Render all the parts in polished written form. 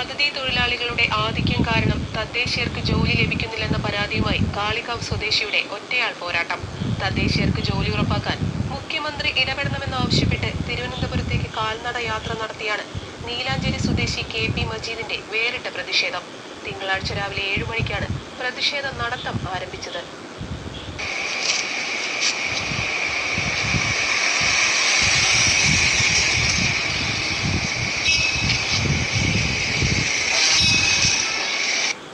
അതിഥി തൊഴിലാളികളുടെ ആധിക്യം കാരണം തദ്ദേശീയർക്ക് ജോലി ലഭിക്കുന്നില്ലെന്ന പരാതിയുമായി കാളികാവ് സ്വദേശിയുടെ ഒറ്റയാൾ പോരാട്ടം. തദ്ദേശീയർക്ക് ജോലി ഉറപ്പാക്കാൻ മുഖ്യമന്ത്രി ഇടപെടണമെന്നാവശ്യപ്പെട്ട് തിരുവനന്തപുരത്തേക്ക് കാൽനട യാത്ര നടത്തിയാണ് നീലാഞ്ചേരി സ്വദേശി KP മജീദിന്റെ വേറിട്ട പ്രതിഷേധം. തിങ്കളാഴ്ച രാവിലെ 7 മണിക്കാണ് പ്രതിഷേധ നടത്തം ആരംഭിച്ചത്.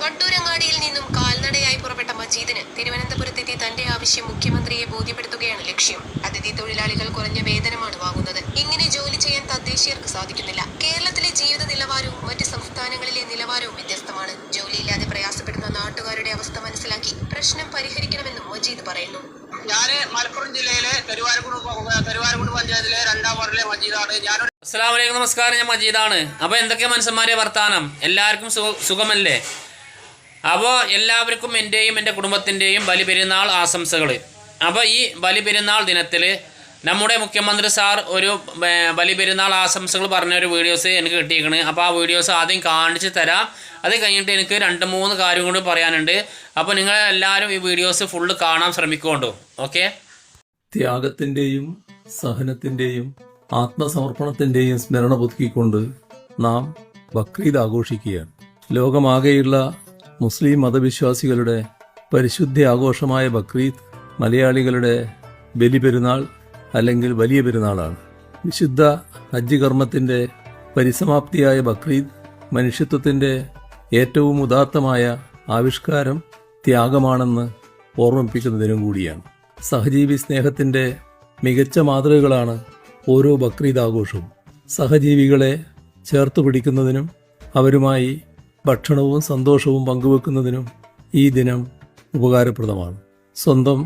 വണ്ടൂരങ്ങാടിയിൽ നിന്നും കാൽനടയായി പുറപ്പെട്ട മജീദിന് തിരുവനന്തപുരത്തെത്തി തന്റെ ആവശ്യം മുഖ്യമന്ത്രിയെ ബോധ്യപ്പെടുത്തുകയാണ് ലക്ഷ്യം. അതിഥി തൊഴിലാളികൾ കുറഞ്ഞ വേതനമാണ് വാങ്ങുന്നത്. ഇങ്ങനെ ജോലി ചെയ്യാൻ തദ്ദേശീയർക്ക് സാധിക്കുന്നില്ല. കേരളത്തിലെ ജീവിത നിലവാരവും മറ്റ് സംസ്ഥാനങ്ങളിലെ നിലവാരവും വ്യത്യസ്തമാണ്. ജോലിയില്ലാതെ പ്രയാസപ്പെടുന്ന നാട്ടുകാരുടെ അവസ്ഥ മനസ്സിലാക്കി പ്രശ്നം പരിഹരിക്കണമെന്നും മജീദ് പറയുന്നു. ഞാൻ മലപ്പുറം ജില്ലയിലെ കരുവാരക്കുണ്ട് പഞ്ചായത്തിലെ 2ാം വാർഡിലെ മജീദാണ്. അസ്സലാമു അലൈക്കും, നമസ്കാരം. ഞാൻ മജീദാണ്. അപ്പോൾ എന്തൊക്കെ മനുഷ്യന്മാരെ വർത്താനം? എല്ലാവർക്കും സുഖമല്ലേ? അപ്പോൾ എല്ലാവർക്കും എൻ്റെയും എൻ്റെ കുടുംബത്തിൻ്റെയും ബലിപെരുന്നാൾ ആശംസകൾ. അപ്പോൾ ഈ ബലിപെരുന്നാൾ ദിനത്തിൽ നമ്മുടെ മുഖ്യമന്ത്രി സാർ ഒരു ബലിപെരുന്നാൾ ആശംസകൾ പറഞ്ഞൊരു വീഡിയോസ് എനിക്ക് കിട്ടിയിരിക്കണ്. അപ്പോൾ ആ വീഡിയോസ് ആദ്യം കാണിച്ച് തരാം. അത് കഴിഞ്ഞിട്ട് എനിക്ക് 2-3 കാര്യം കൂടി പറയാനുണ്ട്. അപ്പോൾ നിങ്ങൾ എല്ലാവരും ഈ വീഡിയോസ് ഫുള്ള് കാണാൻ ശ്രമിക്കുകൊണ്ടു. ഓക്കെ. ത്യാഗത്തിൻ്റെയും സഹനത്തിൻ്റെയും ആത്മസമർപ്പണത്തിൻ്റെയും സ്മരണ പുതുക്കിക്കൊണ്ട് നാം ബക്രീദ് ആഘോഷിക്കുകയാണ്. ലോകമാകെയുള്ള മുസ്ലിം മതവിശ്വാസികളുടെ പരിശുദ്ധ ആഘോഷമായ ബക്രീദ് മലയാളികളുടെ ബലിപെരുന്നാൾ അല്ലെങ്കിൽ വലിയ പെരുന്നാളാണ്. വിശുദ്ധ ഹജ്ജ് കർമ്മത്തിൻ്റെ പരിസമാപ്തിയായ ബക്രീദ് മനുഷ്യത്വത്തിൻ്റെ ഏറ്റവും ഉദാത്തമായ ആവിഷ്കാരം ത്യാഗമാണെന്ന് ഓർമ്മിപ്പിക്കുന്ന ദിനം കൂടിയാണ്. സഹജീവി സ്നേഹത്തിൻ്റെ മികച്ച മാതൃകകളാണ് ഓരോ ബക്രീദ് ആഘോഷവും. സഹജീവികളെ ചേർത്ത് പിടിക്കുന്നതിനും അവരുമായി ഭക്ഷണവും സന്തോഷവും പങ്കുവെക്കുന്നതിനും ഈ ദിനം ഉപകാരപ്രദമാണ്. സ്വന്തം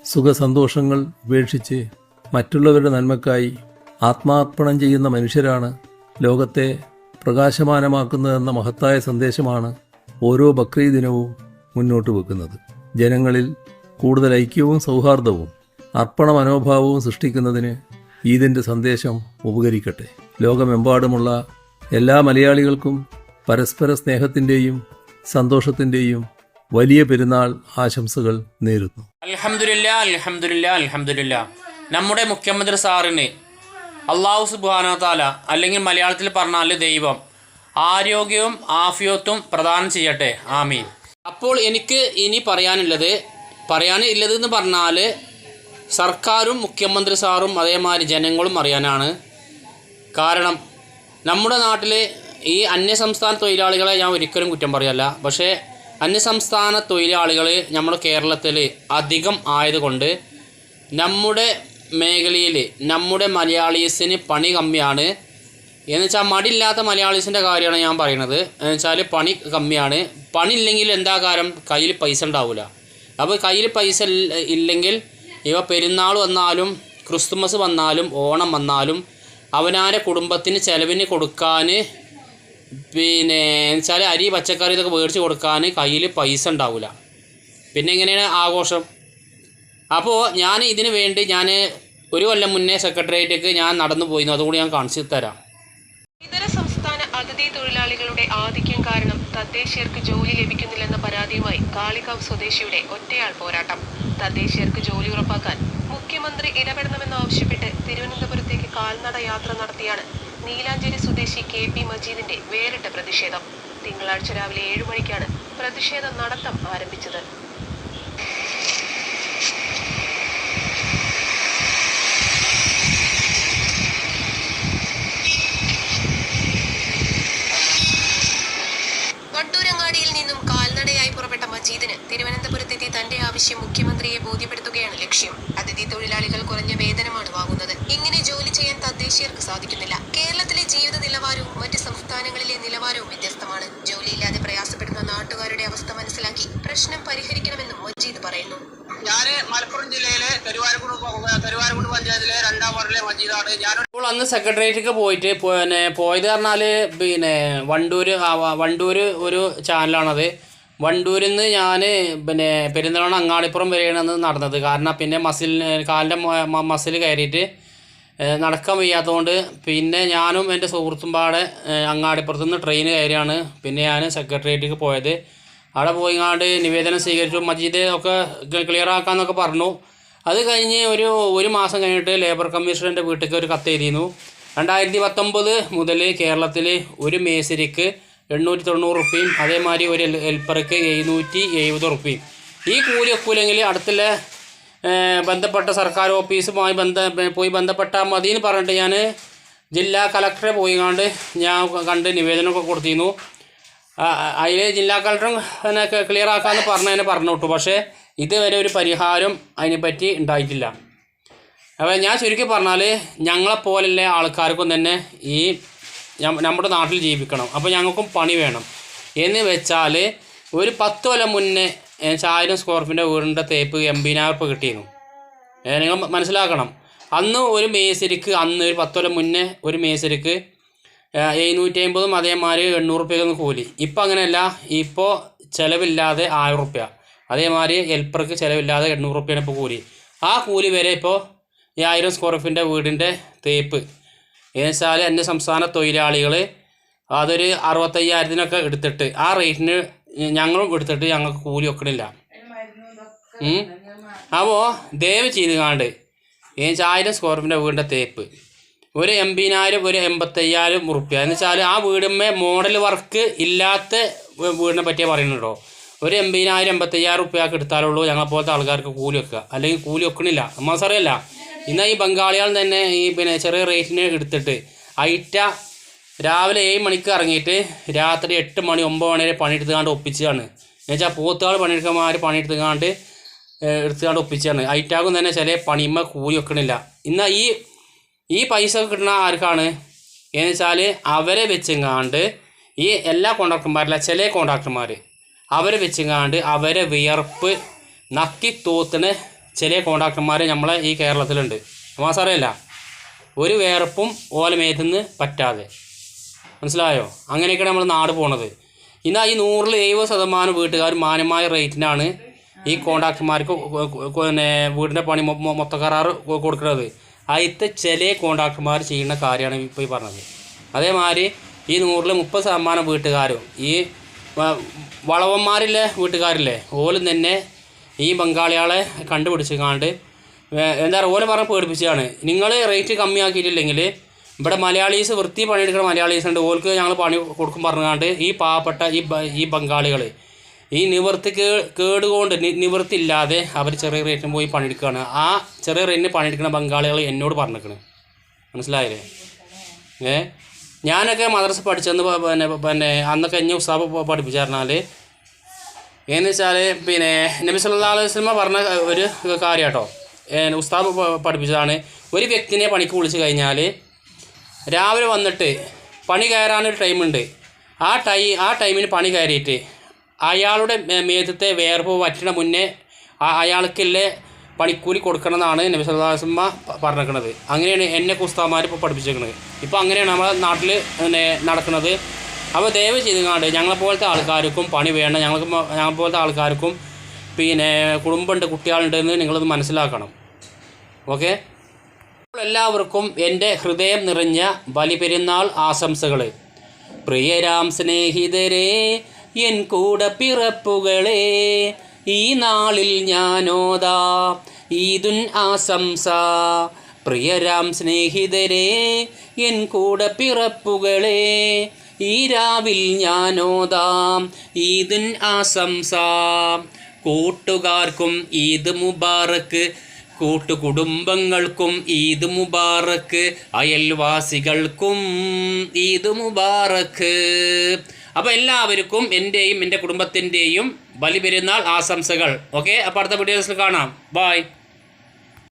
സുഖസന്തോഷങ്ങൾ ഉപേക്ഷിച്ച് മറ്റുള്ളവരുടെ നന്മക്കായി ആത്മാർപ്പണം ചെയ്യുന്ന മനുഷ്യരാണ് ലോകത്തെ പ്രകാശമാനമാക്കുന്നതെന്ന മഹത്തായ സന്ദേശമാണ് ഓരോ ബക്രീദ് ദിനവും മുന്നോട്ട് വെക്കുന്നത്. ജനങ്ങളിൽ കൂടുതൽ ഐക്യവും സൗഹാർദ്ദവും അർപ്പണ മനോഭാവവും സൃഷ്ടിക്കുന്നതിന് ഈദിൻ്റെ സന്ദേശം ഉപകരിക്കട്ടെ. ലോകമെമ്പാടുമുള്ള എല്ലാ മലയാളികൾക്കും പരസ്പര സ്നേഹത്തിൻ്റെയും സന്തോഷത്തിൻ്റെയും വലിയ പെരുന്നാൾ ആശംസകൾ നേരുന്നു. അൽഹംദുലില്ലാ അൽഹംദുലില്ലാ അൽഹംദുലില്ലാ. നമ്മുടെ മുഖ്യമന്ത്രി സാറിന് അല്ലാഹു സുബ്ഹാനഹു വ തആല, അല്ലെങ്കിൽ മലയാളത്തിൽ പറഞ്ഞാൽ ദൈവം, ആരോഗ്യവും ആഫിയത്തും പ്രദാനം ചെയ്യട്ടെ. ആമീൻ. അപ്പോൾ എനിക്ക് ഇനി പറയാനുള്ളതെന്ന് പറഞ്ഞാൽ സർക്കാരും മുഖ്യമന്ത്രി സാറും അതേമാതിരി ജനങ്ങളും അറിയാനാണ്. കാരണം നമ്മുടെ നാട്ടിൽ ഈ അന്യസംസ്ഥാന തൊഴിലാളികളെ ഞാൻ ഒരിക്കലും കുറ്റം പറയല്ല. പക്ഷേ അന്യസംസ്ഥാന തൊഴിലാളികൾ നമ്മുടെ കേരളത്തിൽ അധികം ആയതുകൊണ്ട് നമ്മുടെ മേഖലയിൽ നമ്മുടെ മലയാളീസിന് പണി കമ്മിയാണ്. എന്ന് വെച്ചാൽ മടിയില്ലാത്ത മലയാളീസിൻ്റെ കാര്യമാണ് ഞാൻ പറയുന്നത്. എന്ന് വെച്ചാൽ പണി കമ്മിയാണ്. പണി ഇല്ലെങ്കിൽ എന്താ കാര്യം? കയ്യിൽ പൈസ ഉണ്ടാവില്ല. അപ്പോൾ കയ്യിൽ പൈസ ഇല്ലെങ്കിൽ ഇവ പെരുന്നാൾ വന്നാലും ക്രിസ്തുമസ് വന്നാലും ഓണം വന്നാലും അവനാരെ കുടുംബത്തിന് ചിലവിന് കൊടുക്കാൻ, പിന്നെ വെച്ചാൽ അരി പച്ചക്കറി ഇതൊക്കെ മേടിച്ച് കൊടുക്കാൻ കയ്യിൽ പൈസ ഉണ്ടാവില്ല. പിന്നെ എങ്ങനെയാണ് ആഘോഷം? അപ്പോൾ ഞാൻ ഇതിനു വേണ്ടി ഒരു കൊല്ലം മുന്നേ സെക്രട്ടേറിയറ്റിലേക്ക് ഞാൻ നടന്നു പോയിരുന്നു. അതുകൂടി ഞാൻ കാണിച്ചു തരാം. ഇതര സംസ്ഥാന അതിഥി തൊഴിലാളികളുടെ ആധിക്യം കാരണം തദ്ദേശീയർക്ക് ജോലി ലഭിക്കുന്നില്ലെന്ന പരാതിയുമായി കാളികാവ് സ്വദേശിയുടെ ഒറ്റയാൾ പോരാട്ടം. തദ്ദേശീയർക്ക് ജോലി ഉറപ്പാക്കാൻ മുഖ്യമന്ത്രി ഇടപെടണമെന്നാവശ്യപ്പെട്ട് തിരുവനന്തപുരത്തേക്ക് കാൽനട യാത്ര നടത്തിയാണ് നീലാഞ്ചേരി സ്വദേശി KP മജീദിന്റെ വേറിട്ട പ്രതിഷേധം. തിങ്കളാഴ്ച രാവിലെ 7 മണിക്കാണ് പ്രതിഷേധ നടത്തം ആരംഭിച്ചത്. വണ്ടൂരങ്ങാടിയിൽ നിന്നും കാൽനടയായി പുറപ്പെട്ട മജീദിന് തിരുവനന്തപുരത്തെത്തി തന്റെ ആവശ്യം മുഖ്യമന്ത്രിയെ ബോധ്യപ്പെടുത്തുകയാണ് ലക്ഷ്യം. അതിഥി തൊഴിലാളികൾ കുറഞ്ഞ വേതനമാണ് വാങ്ങുന്നത്. ഇങ്ങനെ ജോലി ചെയ്യാൻ തദ്ദേശീയർക്ക് സാധിക്കുന്നില്ല. കേരളത്തിലെ ജീവിത നിലവാരവും മറ്റ് സംസ്ഥാനങ്ങളിലെ നിലവാരവും വ്യത്യസ്തമാണ്. ജോലിയില്ലാതെ പ്രയാസപ്പെടുന്ന നാട്ടുകാരുടെ അവസ്ഥ മനസ്സിലാക്കി പ്രശ്നം പരിഹരിക്കണമെന്നും മജീദ് പറയുന്നു. ഞാൻ മലപ്പുറം ജില്ലയിലെ കരുവാരക്കുണ്ട് പഞ്ചായത്തിലെ 2ാം വാർഡിലെ മജീദാണ്. ഇപ്പോൾ അന്ന് സെക്രട്ടേറിയറ്റിലേക്ക് പോയത് പറഞ്ഞാൽ വണ്ടൂർ ഒരു ചാനലാണത്. വണ്ടൂരിൽ നിന്ന് ഞാൻ പെരിന്തൽമണ്ണ അങ്ങാടിപ്പുറം വരെയാണ് നടന്നത്. കാരണം പിന്നെ കാലിൻ്റെ മസിൽ കയറിയിട്ട് നടക്കാൻ വയ്യാത്തതുകൊണ്ട് പിന്നെ ഞാനും എൻ്റെ സുഹൃത്തും പാടെ അങ്ങാടിപ്പുറത്തുനിന്ന് ട്രെയിൻ കയറിയാണ് പിന്നെ ഞാൻ സെക്രട്ടേറിയറ്റിലേക്ക് പോയത്. അവിടെ പോയിങ്ങാണ്ട് നിവേദനം സ്വീകരിച്ചു. മജീദ് ഒക്കെ ക്ലിയർ ആക്കാമെന്നൊക്കെ പറഞ്ഞു. അത് കഴിഞ്ഞ് ഒരു മാസം കഴിഞ്ഞിട്ട് ലേബർ കമ്മീഷണറിൻ്റെ വീട്ടിലേക്ക് ഒരു കത്ത് എഴുതിയിരുന്നു. 2019 മുതൽ കേരളത്തിൽ ഒരു മേസ്തിരിക്ക് 890 റുപ്യയും അതേമാതിരി ഒരു ഹെൽപ്പർക്ക് 770 റുപ്യയും. ഈ കൂലി ഒക്കില്ലെങ്കിൽ അടുത്തുള്ള ബന്ധപ്പെട്ട സർക്കാർ ഓഫീസുമായി പോയി ബന്ധപ്പെട്ടാൽ മതി എന്ന് പറഞ്ഞിട്ട് ഞാൻ ജില്ലാ കളക്ടറെ പോയിങ്ങാണ്ട് ഞാൻ കണ്ട് നിവേദനമൊക്കെ കൊടുത്തിരുന്നു. അതിൽ ജില്ലാ കളക്ടറും എന്നെ ക്ലിയർ ആക്കാമെന്ന് പറഞ്ഞു വിട്ടു. പക്ഷേ ഇതുവരെ ഒരു പരിഹാരം അതിനെപ്പറ്റി ഉണ്ടായിട്ടില്ല. അപ്പോൾ ഞാൻ ചുരുക്കി പറഞ്ഞാൽ ഞങ്ങളെപ്പോലുള്ള ആൾക്കാർക്കും തന്നെ ഈ നമ്മുടെ നാട്ടിൽ ജീവിക്കണം. അപ്പോൾ ഞങ്ങൾക്കും പണി വേണം എന്ന് വെച്ചാൽ ഒരു 10 കൊല്ലം മുന്നേ 1000 സ്ക്വയർ ഫീറ്റിൻ്റെ വീടിൻ്റെ തേപ്പ് 80,000 റുപ്യ കിട്ടിയിരുന്നു. നിങ്ങൾ മനസ്സിലാക്കണം. അന്ന് ഒരു മേസ്തിരിക്ക് ഒരു 10 കൊല്ലം മുന്നേ ഒരു മേസ്തിരിക്ക് 750 അതേമാതിരി 800 റുപ്യൊക്കെ കൂലി. ഇപ്പം അങ്ങനെയല്ല. ഇപ്പോൾ ചിലവില്ലാതെ 1000 റുപ്യ, അതേമാതിരി ഹെൽപ്പർക്ക് ചിലവില്ലാതെ 800 റുപ്യാണ് ഇപ്പോൾ കൂലി. ആ കൂലി വരെ ഇപ്പോൾ ഈ 1000 സ്ക്വയർ ഫീറ്റിൻ്റെ വീടിൻ്റെ തേപ്പ് എന്നുവെച്ചാൽ അന്യ സംസ്ഥാന തൊഴിലാളികൾ അതൊരു 65,000-നൊക്കെ എടുത്തിട്ട് ആ റേറ്റിന് ഞങ്ങളും എടുത്തിട്ട് ഞങ്ങൾക്ക് കൂലി വെക്കണില്ല. അപ്പോൾ ദയവ് ചെയ്തുകാണ്ട് 1000 സ്ക്വയർ ഫീറ്റിൻ്റെ വീടിൻ്റെ തേപ്പ് ഒരു 80,000 ഒരു 85,000 റുപ്യ എന്ന് വെച്ചാൽ ആ വീടുമ്മേ മോഡൽ വർക്ക് ഇല്ലാത്ത വീടിനെ പറ്റിയേ പറയുന്നുണ്ടോ. ഒരു 80,000 85,000 റുപ്യക്ക് എടുത്താലുള്ളൂ ഞങ്ങളെപ്പോലത്തെ ആൾക്കാർക്ക് കൂലി വെക്കുക. അല്ലെങ്കിൽ കൂലി വെക്കണില്ല. നമുക്കറിയില്ല. എന്നാൽ ഈ ബംഗാളികൾ തന്നെ ഈ ചെറിയ റേറ്റിന് എടുത്തിട്ട് ഐറ്റ രാവിലെ 7 മണിക്ക് ഇറങ്ങിയിട്ട് രാത്രി 8 മണി 9 മണി വരെ പണിയെടുത്തുകൊണ്ട് ഒപ്പിച്ചാണ്. എന്നുവെച്ചാൽ പോത്തുകൾ പണിയെടുക്കന്മാർ പണിയെടുത്തുകൊണ്ട് ഒപ്പിച്ചാണ്. ഐറ്റാക്കും തന്നെ ചില പണിയുമ്പോൾ കൂലി വെക്കണില്ല. എന്നാൽ ഈ പൈസ കിട്ടുന്ന ആർക്കാണ് എന്ന് വെച്ചാൽ അവരെ വെച്ചെങ്ങാണ്ട് ഈ എല്ലാ കോൺട്രാക്ടർമാരില്ല, ചില കോൺട്രാക്ടർമാർ അവരെ വെച്ചെങ്ങാണ്ട് അവരെ വിയർപ്പ് നക്കി തോത്തുന്ന ചില കോൺട്രാക്ടർമാർ നമ്മളെ ഈ കേരളത്തിലുണ്ട്. മാസറിയല്ല, ഒരു വിയർപ്പും ഓലമേത്തുനിന്ന് പറ്റാതെ. മനസ്സിലായോ? അങ്ങനെയൊക്കെയാണ് നമ്മൾ നാട് പോണത്. എന്നാൽ ഈ 170% വീട്ടുകാർ മാന്യമായ റേറ്റിനാണ് ഈ കോൺട്രാക്ടർമാർക്ക് വീടിൻ്റെ പണി മൊത്തക്കരാറ് കൊടുക്കുന്നത്. അതിലത്തെ ചില കോൺട്രാക്ടർമാർ ചെയ്യുന്ന കാര്യമാണ് ഇപ്പോൾ ഈ പറഞ്ഞത്. അതേമാതിരി ഈ 130% വീട്ടുകാരും ഈ വളവന്മാരിലെ വീട്ടുകാരില്ലേ ഓലും തന്നെ ഈ ബംഗാളികളെ കണ്ടുപിടിച്ചുകൊണ്ട് എന്താ പറയുക ഓലെ പറഞ്ഞ് പേടിപ്പിച്ചാണ്. നിങ്ങൾ റേറ്റ് കമ്മിയാക്കിയിട്ടില്ലെങ്കിൽ ഇവിടെ മലയാളീസ് വൃത്തി പണിയെടുക്കുന്ന മലയാളീസ് ഉണ്ട്, ഓൾക്ക് ഞങ്ങൾ പണി കൊടുക്കും പറഞ്ഞുകൊണ്ട് ഈ പാവപ്പെട്ട ഈ ബംഗാളികൾ ഈ കേടുകൊണ്ട് നിവൃത്തിയില്ലാതെ അവർ ചെറിയ റേറ്റിന് പോയി പണിയെടുക്കുകയാണ്. ആ ചെറിയ റേറ്റിന് പണിയെടുക്കുന്ന ബംഗാളികൾ എന്നോട് പറഞ്ഞിരിക്കണം. മനസ്സിലായില്ലേ? ഞാനൊക്കെ മദ്രസ പഠിച്ചെന്ന് പിന്നെ അന്നൊക്കെ എന്നെ ഉസ്താബ് പഠിപ്പിച്ചു പറഞ്ഞാൽ എന്ന് വെച്ചാൽ നബി സല്ലല്ലാഹു അലൈഹി വസല്ലം പറഞ്ഞ ഒരു കാര്യം കേട്ടോ. ഉസ്താബ് പഠിപ്പിച്ചതാണ്. ഒരു വ്യക്തിനെ പണിക്ക് വിളിച്ച് കഴിഞ്ഞാൽ രാവിലെ വന്നിട്ട് പണി കയറാനൊരു ടൈമുണ്ട്. ആ ടൈമിന് പണി കയറിയിട്ട് അയാളുടെ മേധത്തെ വേർപ്പ് വറ്റണ മുന്നേ അയാൾക്കില്ലേ പണിക്കൂലി കൊടുക്കണം എന്നാണ് നബി സല്ലല്ലാഹു അലൈഹി വസല്ലം പറഞ്ഞിരിക്കുന്നത്. അങ്ങനെയാണ് എന്നെ ഉസ്താദ്മാർ ഇപ്പോൾ പഠിപ്പിച്ചിരിക്കുന്നത്. ഇപ്പോൾ അങ്ങനെയാണ് നമ്മുടെ നാട്ടിൽ നടക്കുന്നത്. അപ്പോൾ ദയവ് ചെയ്തുകൊണ്ട് ഞങ്ങളെപ്പോലത്തെ ആൾക്കാർക്കും പണി വേണം. ഞങ്ങളെപ്പോലത്തെ ആൾക്കാർക്കും കുടുംബമുണ്ട്, കുട്ടികളുണ്ടെന്ന് നിങ്ങളത് മനസ്സിലാക്കണം. ഓക്കെ? എല്ലാവർക്കും എൻ്റെ ഹൃദയം നിറഞ്ഞ ബലിപെരുന്നാൾ ആശംസകൾ. പ്രിയരാം സ്നേഹിതരെ, എൻ കൂടെ പിറപ്പുകളെ, ഈ നാളിൽ ഞാനോദാ ഈദുൻ ആശംസ. പ്രിയരാം സ്നേഹിതരെ, എൻ കൂടെ പിറപ്പുകളെ, ഈ രാവിൽ ഞാനോദാം ഈദുൻ ആശംസ. കൂട്ടുകാർക്കും ഈദ് മുബാറക്ക്, കൂട്ടുകുടുംബങ്ങൾക്കും ഈദ് മുബാറക്ക്, അയൽവാസികൾക്കും ഈദ് മുബാറക്ക്. അപ്പോൾ എല്ലാവർക്കും എൻ്റെയും എൻ്റെ കുടുംബത്തിൻ്റെയും ബലിപെരുന്നാൾ ആശംസകൾ. ഓക്കെ? അപ്പോൾ അടുത്ത വീഡിയോസിൽ കാണാം. ബൈ.